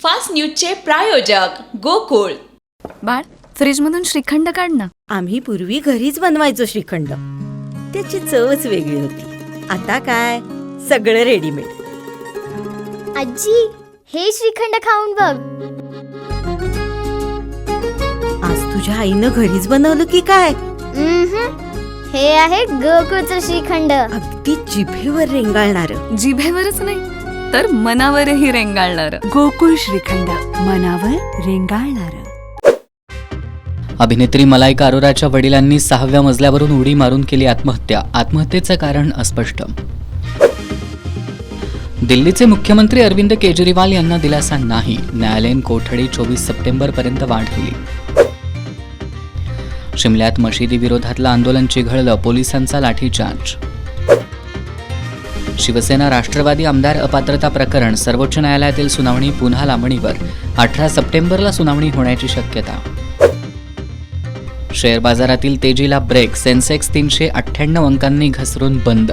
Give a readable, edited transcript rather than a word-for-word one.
Fast न्यूजचे प्रायोजक गोकुळ. बाळ, फ्रीजमधून श्रीखंड काढ ना. आम्ही पूर्वी घरीच बनवायचो श्रीखंड. त्याची चवच वेगळी होती. आता काय सगळं रेडीमेड. आजी, हे श्रीखंड खाऊन बघ. आज तुझ्या आईनं घरीच बनवलं की काय? हे आहे गोकुळचं श्रीखंड. अगदी जिभेवर रेंगाळणार. जिभेवरच नाही तर मनावरही रेंगाळणार. गोकुळ श्रीखंड, मनावर रेंगाळणार. अभिनेत्री मलायका अरोराच्या वडिलांनी 6व्या मजल्यावरून उडी मारून केली आत्महत्या. आत्महत्येचं कारण अस्पष्ट. दिल्लीचे मुख्यमंत्री अरविंद केजरीवाल यांना दिलासा नाही. न्यायालयीन कोठडी 24 सप्टेंबरपर्यंत वाढ केली. शिमल्यात मशिदी विरोधातलं आंदोलन चिघळलं. पोलिसांचा लाठीचार्ज. शिवसेना राष्ट्रवादी आमदार अपात्रता प्रकरण सर्वोच्च न्यायालयातील सुनावणी पुन्हा लांबणीवर. 18 सप्टेंबरला सुनावणी होण्याची शक्यता. शेअर बाजारातील तेजीला ब्रेक. सेन्सेक्स 398 अंकांनी घसरून बंद.